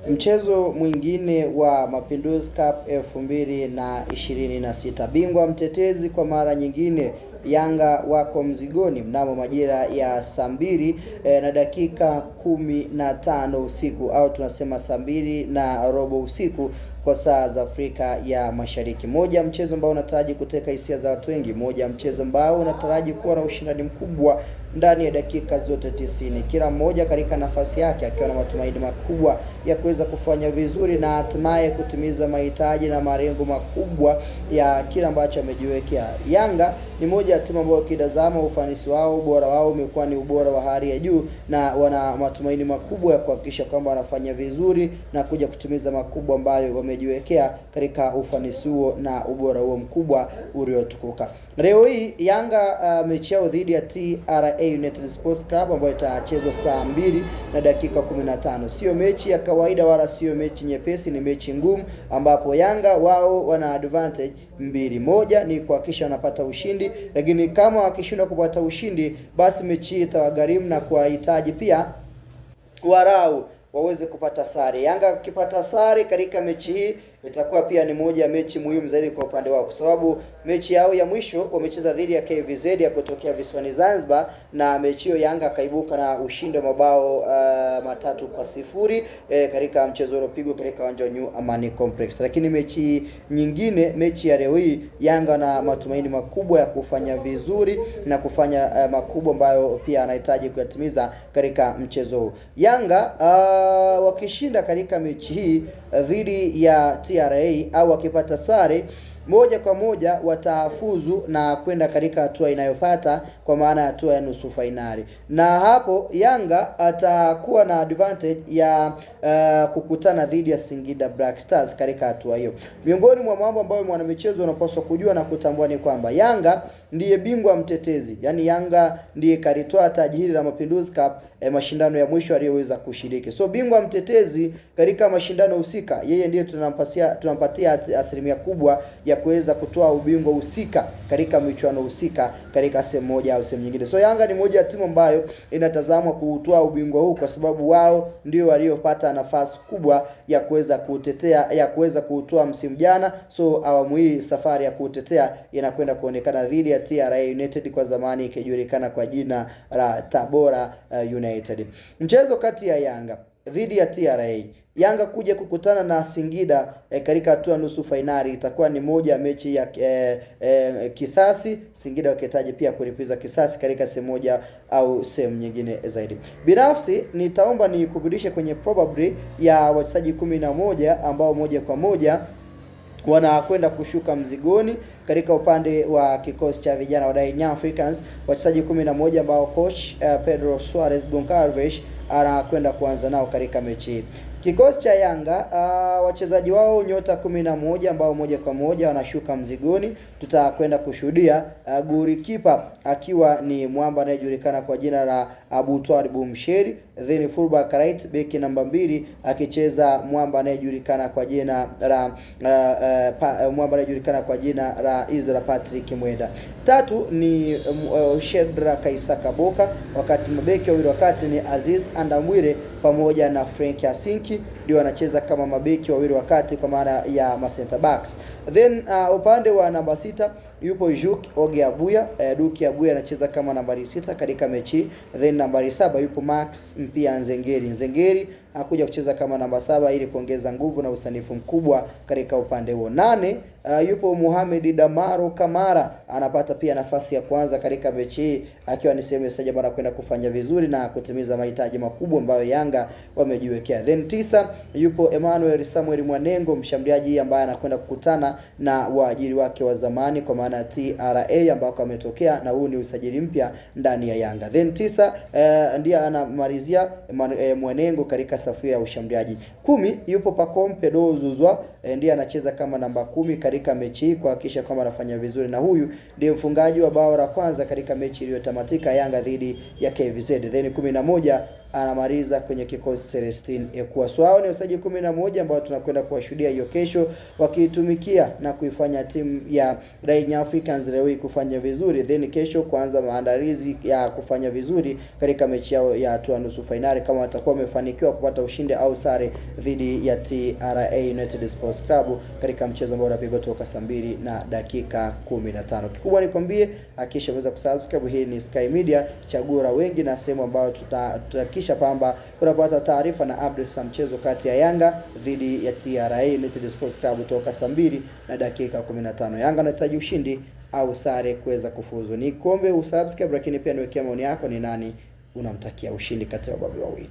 Mchezo mwingine wa Mapinduzi Cup 2026, bingwa mtetezi kwa mara nyingine Yanga wako mzigoni mnamo majira ya saa 2 na dakika 15 usiku, au tunasema saa 2:15 usiku kwa saa za Afrika ya Mashariki. Moja mchezo ambao unataraji kuteka hisia za watu wengi, moja mchezo ambao unataraji kuwa na ushindani mkubwa ndani ya dakika zote 90, kila mmoja katika nafasi yake akiwa na matumaini makubwa ya kuweza kufanya vizuri na hatimaye kutimiza mahitaji na malengo makubwa ya kila ambacho amejiwekea. Yanga ni moja ya timu ambayo ukitazama ufanisi wao, ubora wao umekuwa ni ubora wa hali ya juu, na wana matumaini makubwa ya kuhakikisha kwamba wanafanya vizuri na kuja kutimiza makubwa ambayo wamejiwekea katika ufanisi huo na ubora huo mkubwa uliotukuka. Leo hii Yanga mechi yao dhidi ya TRA United Sports Club ambayo itachezwa saa 2 na dakika 15. Sio mechi ya kawaida wala sio mechi nyepesi, ni mechi ngumu ambapo Yanga wao wana advantage 2-1 ni kuhakikisha wanapata ushindi, lakini kama wakishindwa kupata ushindi basi mechi itawagharimu na kuwahitaji pia warau waweze kupata sare. Yanga ukipata sare katika mechi hii itakuwa pia ni moja ya mechi muhimu zaidi kwa upande wao, kwa sababu mechi yao ya mwisho wamecheza dhidi ya KVZ ya kutokea visiwani Zanzibar, na mechi hiyo Yanga kaibuka na ushindi wa mabao 3-0 katika mchezo uliopigwa katika uwanja wa New Amani Complex. Lakini mechi nyingine, mechi ya leo hii, Yanga na matumaini makubwa ya kufanya vizuri na kufanya makubwa ambayo pia anahitaji kuyatimiza katika mchezo huu. Yanga wakishinda katika mechi hii dhidi ya TRA au wakipata sare, moja kwa moja watafuzu na kwenda katika hatua inayofuata, kwa maana ya hatua ya nusu fainali, na hapo Yanga atakuwa na advantage ya kukutana dhidi ya Singida Black Stars katika hatua hiyo. Miongoni mwa mambo ambayo mwanamichezo unapaswa kujua na kutambua ni kwamba Yanga ndiye bingwa mtetezi, yani Yanga ndiye kalitoa taji hili la Mapinduzi Cup mashindano ya mwisho aliyoweza kushiriki. So bingwa mtetezi katika mashindano husika, yeye ndiye tunampatia asilimia kubwa ya kuweza kutoa ubingwa husika katika michuano husika katika sehemu moja au sehemu nyingine. So Yanga ni moja ya timu ambayo inatazamwa kutoa ubingwa huu kwa sababu wao ndio waliopata nafasi kubwa ya kuweza kutetea, ya kuweza kutoa msimu jana. So awamu hii safari ya kutetea inakwenda kuonekana dhidi ya TRA United, kwa zamani ikijulikana kwa jina la Tabora United. Mchezo kati ya Yanga dhidi ya TRA, Yanga kuja kukutana na Singida katika hatua nusu fainali, itakuwa ni moja ya mechi ya kisasi, Singida wakihitaji pia kulipiza kisasi katika sehemu moja au sehemu nyingine zaidi. Binafsi nitaomba nikuburudishe kwenye probably ya wachezaji 11 ambao moja kwa moja wanakwenda kushuka mzigoni katika upande wa kikosi cha vijana wa Young Africans, wachezaji 11 ambao coach Pedro Suarez Goncalves anakwenda kuanza nao katika mechi hii. Kikosi cha Yanga wachezaji wao nyota 11 ambao moja kwa moja wanashuka mzigoni. Tutakwenda kushuhudia golikipa akiwa ni mwamba anayejulikana kwa jina la Abu Twalib Msheri, then fullback right, beki namba 2 akicheza mwamba anayejulikana kwa jina la Izra Patrick Mwenda. Tatu ni Shedra Kaisaka Boka, wakati mabeki wawili wakati ni Aziz Andamwire pamoja na Frank Asinki ndio wanacheza kama mabeki wawili wakati kwa maana ya center backs. Then upande wa namba 6 yupo Juk Oge Abuya, Duki Abuya anacheza kama nambari 6 katika mechi. Then nambari 7 yupo Max Mpia Nzengeri akuja kucheza kama namba 7 ili kuongeza nguvu na usanifu mkubwa katika upande huo. 8 yupo Mohamed Damaro Kamara anapata pia nafasi ya kwanza katika mechi hii akiwa ni sehemu ya sajaba na kwenda kufanya vizuri na kutimiza mahitaji makubwa ambayo Yanga wamejiwekea. Then 9 yupo Emmanuel Samuel Mwanengo, mshambuliaji ambaye anakwenda kukutana na waajiri wake wa zamani kwa maana TRA ambao ametokea, na huu ni usajili mpya ndani ya Yanga. Then 9 ndiye anamalizia Mwanengo katika safu ya ushambuliaji. 10 yupo Pacome Pedro Zuzwa, ndiye anacheza kama namba 10 katika mechi hii kuhakikisha kwamba anafanya vizuri, na huyu ndiye mfungaji wa bao la kwanza katika mechi iliyotamatika Yanga dhidi ya KVZ. Then 11 anamaliza kwenye kikosi Celestine Ekwaso. Hao ni wachezaji 11 ambao tunakwenda kuwashuhudia hiyo kesho wakiitumikia na kuifanya timu ya Young Africans leo hii kufanya vizuri, then kesho kuanza maandalizi ya kufanya vizuri katika mechi yao ya hatua nusu finali, kama watakuwa wamefanikiwa kupata ushindi au sare dhidi ya TRA United Sports Club katika mchezo ambao unapigwa toka saa 2:15. Kikubwa nikwambie, hakikisha umeweza kusubscribe. Hii ni Sky Media, chaguo la wengi, na sehemu ambayo tutahakikisha kwamba unapata taarifa na updates za mchezo kati ya Yanga dhidi ya TRA United Sports Club toka saa 2:15. Yanga anahitaji ushindi au sare kuweza kufuzu. Ni kuombe usubscribe, lakini pia niwekea maoni yako, ni nani unamtakia ushindi kati ya wababe wawili.